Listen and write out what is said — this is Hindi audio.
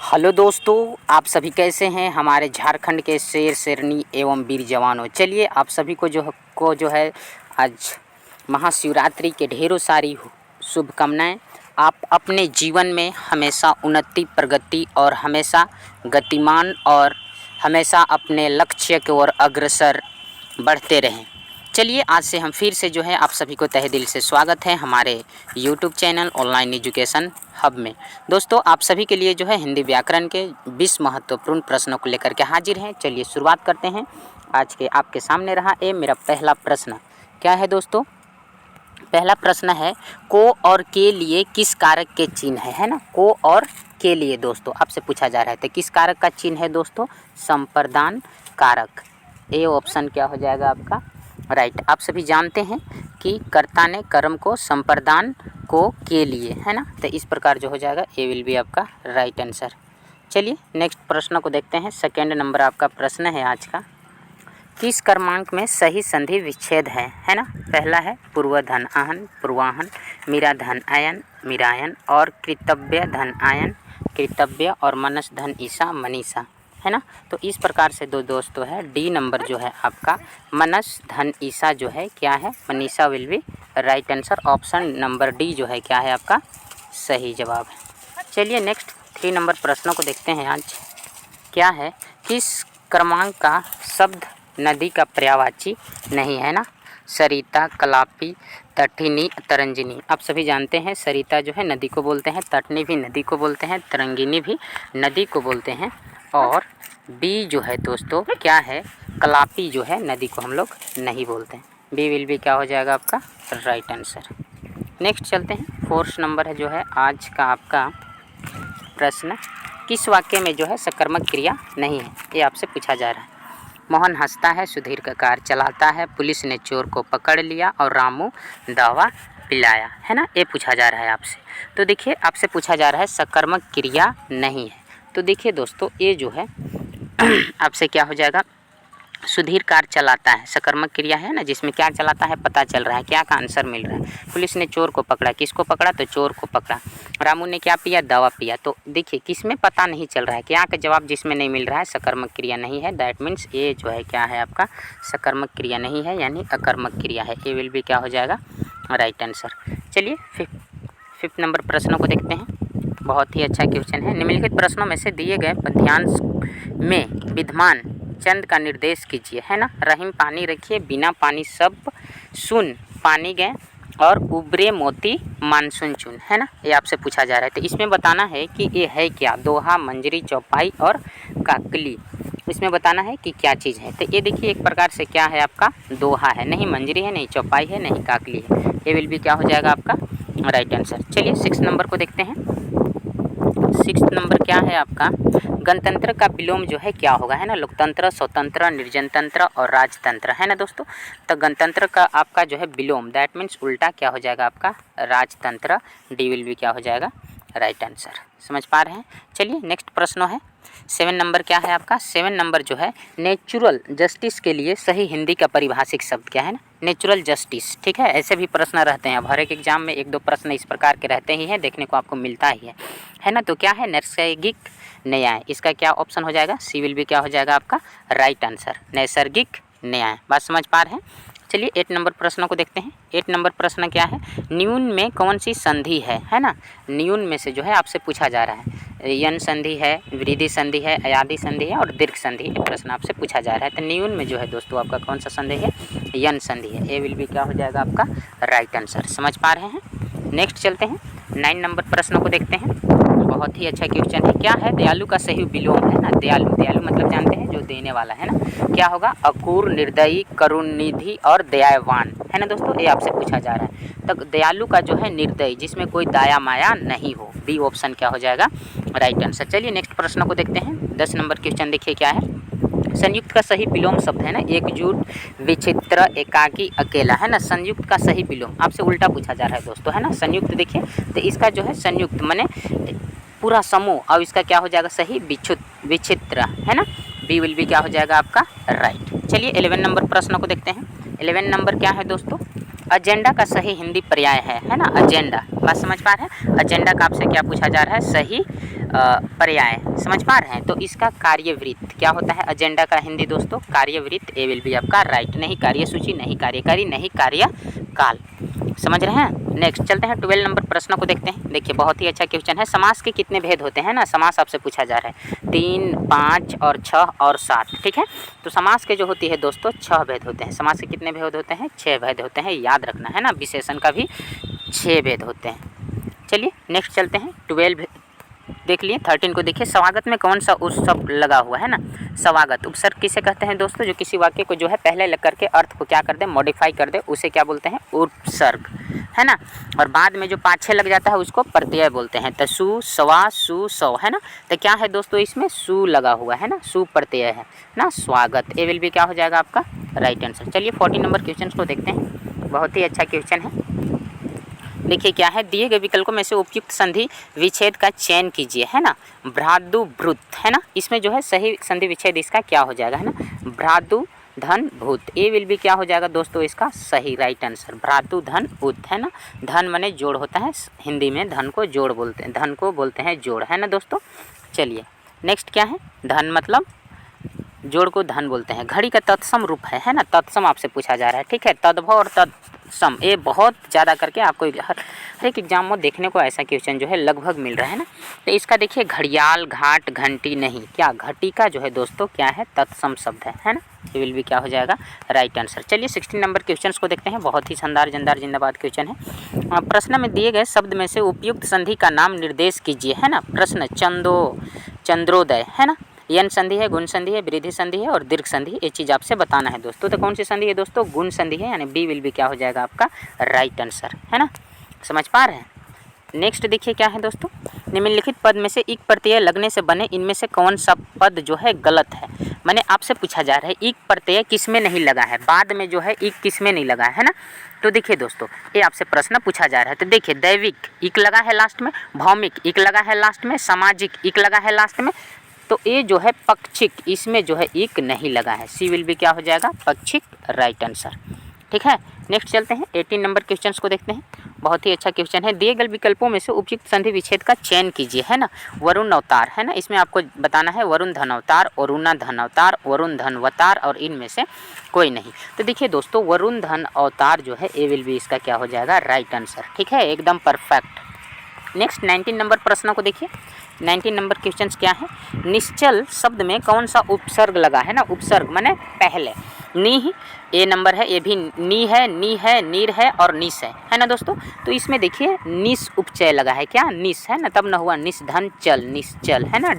हेलो दोस्तों, आप सभी कैसे हैं। हमारे झारखंड के शेर शेरनी एवं वीर जवानों, चलिए आप सभी को जो है आज महाशिवरात्रि के ढेरों सारी शुभकामनाएं। आप अपने जीवन में हमेशा उन्नति प्रगति और हमेशा गतिमान और हमेशा अपने लक्ष्य की ओर अग्रसर बढ़ते रहें। चलिए आज से हम फिर से जो है आप सभी को तहे दिल से स्वागत है हमारे YouTube channel online education hub में। दोस्तों आप सभी के लिए जो है हिंदी व्याकरण के 20 महत्वपूर्ण प्रश्नों को लेकर के हाजिर हैं। चलिए शुरुआत करते हैं। आज के आपके सामने रहा मेरा पहला प्रश्न क्या है दोस्तों। पहला प्रश्न है को और के लिए किस कारक के चिन्ह है ना। को और के लिए दोस्तों आपसे पूछा जा रहा है तो किस कारक का चिन्ह है दोस्तों। संप्रदान कारक। ए ऑप्शन क्या हो जाएगा आपका राइट। आप सभी जानते हैं कि कर्ता ने कर्म को संप्रदान को के लिए है ना, तो इस प्रकार जो हो जाएगा ए विल बी आपका राइट आंसर। चलिए नेक्स्ट प्रश्न को देखते हैं। सेकेंड नंबर आपका प्रश्न है आज का। किस क्रमांक में सही संधि विच्छेद है ना। पहला है पूर्व धन आहन पूर्वाहन, मीरा धन आयन मीरायन और कृतव्य धन आयन कृतव्य और मनस धन ईसा मनीषा है ना। तो इस प्रकार से दो दोस्तों है डी नंबर जो है आपका मनस धन ईसा जो है क्या है Manisha will be right answer. Option number D जो है क्या है आपका सही जवाब है। चलिए नेक्स्ट 3 नंबर प्रश्नों को देखते हैं आज। क्या है किस क्रमांक का शब्द नदी का पर्यायवाची नहीं है ना। सरिता कलापी तटिनी तरंगिनी। आप सभी जानते हैं सरिता जो है नदी को बोलते हैं, तटनी भी नदी को बोलते हैं, तरंगिनी भी नदी को बोलते हैं और बी जो है दोस्तों क्या है कलापी जो है नदी को हम लोग नहीं बोलते हैं। बी विल बी क्या हो जाएगा आपका राइट आंसर। नेक्स्ट चलते हैं। 4th नंबर है जो है आज का आपका प्रश्न। किस वाक्य में जो है सकर्मक क्रिया नहीं है, ये आपसे पूछा जा रहा है। मोहन हंसता है, सुधीर का कार चलाता है, पुलिस ने चोर को पकड़ लिया और रामू दवा पिलाया है ना, ये पूछा जा रहा है आपसे। तो देखिए आपसे पूछा जा रहा है सकर्मक क्रिया नहीं है। तो देखिए दोस्तों ये जो है आपसे क्या हो जाएगा सुधीर कार चलाता है सकर्मक क्रिया है ना, जिसमें क्या चलाता है पता चल रहा है, क्या का आंसर मिल रहा है। पुलिस ने चोर को पकड़ा, किसको पकड़ा तो चोर को पकड़ा। रामू ने क्या पिया दवा पिया। तो देखिए किसमें पता नहीं चल रहा है, क्या का जवाब जिसमें नहीं मिल रहा है सकर्मक क्रिया नहीं है। दैट मीन्स ये जो है क्या है आपका सकर्मक क्रिया नहीं है यानी अकर्मक क्रिया है। ए विल बी क्या हो जाएगा राइट आंसर। चलिए 5th नंबर प्रश्नों को देखते हैं। बहुत ही अच्छा क्वेश्चन है। निम्नलिखित प्रश्नों में से दिए गए पद्यांश में विद्यमान चंद का निर्देश कीजिए है ना। रहीम पानी रखिए, बिना पानी सब सुन पानी गए और उबरे मोती मानसून चुन है ना, ये आपसे पूछा जा रहा है। तो इसमें बताना है कि ये है क्या दोहा मंजरी चौपाई और काकली। इसमें बताना है कि क्या चीज़ है। तो ये देखिए एक प्रकार से क्या है आपका दोहा है, नहीं मंजरी है, नहीं चौपाई है, नहीं काकली है। ये विल भी क्या हो जाएगा आपका राइट आंसर। चलिए 6th नंबर को देखते हैं। 6th नंबर क्या है आपका गणतंत्र का विलोम जो है क्या होगा है ना। लोकतंत्र, स्वतंत्र, निर्जनतंत्र और राजतंत्र है ना दोस्तों। तो गणतंत्र का आपका जो है विलोम दैट मीन्स उल्टा क्या हो जाएगा आपका राजतंत्र। डी विल भी क्या हो जाएगा राइट आंसर। समझ पा रहे हैं। चलिए नेक्स्ट प्रश्न है 7 नंबर क्या है आपका। 7 नंबर जो है नेचुरल जस्टिस के लिए सही हिंदी का परिभाषिक शब्द क्या है ना। नेचुरल जस्टिस ठीक है। ऐसे भी प्रश्न रहते हैं, अब हर एक एग्जाम में 1-2 प्रश्न इस प्रकार के रहते ही हैं, देखने को आपको मिलता ही है ना। तो क्या है नैसर्गिक न्याय, इसका क्या ऑप्शन हो जाएगा सी विल भी क्या हो जाएगा आपका राइट आंसर नैसर्गिक न्याय। बात समझ पा रहे हैं। चलिए 8 नंबर प्रश्नों को देखते हैं। 8 नंबर प्रश्न क्या है न्यून में कौन सी संधि है ना। न्यून में से जो है आपसे पूछा जा रहा है यन संधि है, वृद्धि संधि है, अयादि संधि है और दीर्घ संधि। ये प्रश्न आपसे पूछा जा रहा है। तो न्यून में जो है दोस्तों आपका कौन सा संधि है यन संधि है। ए विल भी क्या हो जाएगा आपका राइट आंसर। समझ पा रहे हैं। नेक्स्ट चलते हैं 9 नंबर प्रश्नों को देखते हैं। बहुत ही अच्छा क्वेश्चन है। क्या है दयालु का सही विलोम है ना। दयालु मतलब जानते हैं जो देने वाला है ना। क्या होगा अक्रूर, निर्दयी, करुणनिधि और दयावान है ना दोस्तों, ये आपसे पूछा जा रहा है। तो दयालु का जो है निर्दयी जिसमें कोई दया माया नहीं हो। बी ऑप्शन क्या हो जाएगा राइट आंसर। चलिए नेक्स्ट प्रश्न को देखते हैं। 10 नंबर क्वेश्चन देखिए क्या है। संयुक्त का सही विलोम शब्द है ना एकजुट, विचित्र, एकाकी, अकेला है ना। संयुक्त का सही विलोम आपसे उल्टा पूछा जा रहा है दोस्तों है ना। संयुक्त देखिए तो इसका जो है संयुक्त माने पूरा समूह और इसका क्या हो जाएगा सही विचित्र है ना। बी विल भी क्या हो जाएगा आपका राइट। चलिए 11 नंबर प्रश्न को देखते हैं। 11 नंबर क्या है दोस्तों एजेंडा का सही हिंदी पर्याय है ना, एजेंडा। बात समझ पा रहे हैं? एजेंडा का आपसे क्या पूछा जा रहा है? सही पर्याय समझ पा रहे हैं? तो इसका कार्यवृत्त क्या होता है? एजेंडा का हिंदी दोस्तों कार्यवृत्त। ए विल बी आपका राइट। नहीं कार्यसूची, नहीं कार्यकारी, नहीं कार्यकाल। समझ रहे हैं? नेक्स्ट चलते हैं 12 नंबर प्रश्न को देखते हैं। देखिए बहुत ही अच्छा क्वेश्चन है। समास के कितने भेद होते हैं ना, समास आपसे पूछा जा रहा है। 3, 5 और 6 और 7। ठीक है, तो समास के जो होती है दोस्तों 6 भेद होते हैं। समास के कितने भेद होते हैं? 6 भेद होते हैं, याद रखना है ना। विशेषण का भी 6 भेद होते हैं। चलिए नेक्स्ट चलते हैं 12 देख लिए। 13 को देखिए। स्वागत में कौन सा उपसर्ग लगा हुआ है ना? स्वागत उपसर्ग किसे कहते हैं दोस्तों? जो किसी वाक्य को जो है पहले लग करके अर्थ को क्या कर दे, मॉडिफाई कर दे, उसे क्या बोलते हैं? उपसर्ग, है ना। और बाद में जो पाछे लग जाता है उसको प्रत्यय बोलते हैं। तो सु, स्वा, सु, सौ, है ना। तो क्या है दोस्तों इसमें? सु लगा हुआ है ना, सु प्रत्यय है ना। स्वागत, ए विल भी क्या हो जाएगा आपका? Right answer. चलिए 14 नंबर क्वेश्चन को देखते हैं। बहुत ही अच्छा क्वेश्चन है। देखिए क्या है, दिए गए विकल्पों में से उपयुक्त संधि विच्छेद का चयन कीजिए, है ना। भ्रातु भ्रुत, है ना। इसमें जो है सही संधि विच्छेद इसका क्या हो जाएगा, है ना? भ्रातु धन भूत। ए विल भी क्या हो जाएगा दोस्तों इसका? सही राइट आंसर। भ्रातु धन उत, है ना। धन माने जोड़ होता है, हिंदी में धन को जोड़ बोलते हैं, धन को बोलते हैं जोड़, है ना दोस्तों। चलिए नेक्स्ट क्या है? धन मतलब जोड़ को धन बोलते हैं। घड़ी का तत्सम रूप है ना। तत्सम आपसे पूछा जा रहा है, ठीक है। तद्भव और तत्सम, ये बहुत ज़्यादा करके आपको हर एक एग्जाम में देखने को ऐसा क्वेश्चन जो है लगभग मिल रहा है ना। तो इसका देखिए घड़ियाल, घाट, घंटी नहीं, क्या घटी का जो है दोस्तों क्या है? तत्सम शब्द है ना। ये विल भी क्या हो जाएगा? Right answer. चलिए 16 नंबर क्वेश्चन को देखते हैं। बहुत ही शानदार जनदार जिंदाबाद क्वेश्चन है। प्रश्न में दिए गए शब्द में से उपयुक्त संधि का नाम निर्देश कीजिए, है ना। प्रश्न चंद्रोदय, है ना। यन संधि है, गुण संधि है, वृद्धि संधि है और दीर्घ संधि, ये चीज़ आपसे बताना है दोस्तों। तो कौन सी संधि है दोस्तों? गुण संधि है, यानी बी विल भी क्या हो जाएगा आपका? राइट आंसर, है ना। समझ पा रहे हैं? नेक्स्ट देखिए क्या है दोस्तों। निम्नलिखित पद में से एक प्रत्यय लगने से बने इनमें से कौन सा पद जो है गलत है? मैंने आपसे पूछा जा रहा है एक प्रत्यय किस में नहीं लगा है, बाद में जो है एक किस में नहीं लगा है ना। तो देखिए दोस्तों ये आपसे प्रश्न पूछा जा रहा है। तो देखिए दैविक एक लगा है लास्ट में, भौमिक एक लगा है लास्ट में, सामाजिक एक लगा है लास्ट में। तो ये जो है पक्षिक, इसमें जो है एक नहीं लगा है। सी विल भी क्या हो जाएगा? पक्षिक राइट आंसर। ठीक है, नेक्स्ट चलते हैं 18 नंबर क्वेश्चन को देखते हैं। बहुत ही अच्छा क्वेश्चन है। दिए गए विकल्पों में से उपयुक्त संधि विच्छेद का चयन कीजिए, है ना। वरुण अवतार, है ना। इसमें आपको बताना है वरुण धन अवतार, वरुणा धन अवतार, वरुण धन अवतार और इनमें से कोई नहीं। तो देखिए दोस्तों वरुण धन अवतार जो है ए विल भी इसका क्या हो जाएगा? Right answer. ठीक है, एकदम परफेक्ट। नेक्स्ट 19 नंबर प्रश्न को देखिए। 19 नंबर क्वेश्चन क्या है? निश्चल शब्द में कौन सा उपसर्ग लगा है ना। उपसर्ग माने पहले। नी ए नंबर है, ये भी नी है, नीर है और निस है ना दोस्तों। तो इसमें देखिए निस उपचय लगा है, क्या निस है ना, तब न हुआ निस धन चल, निश्चल, है ना।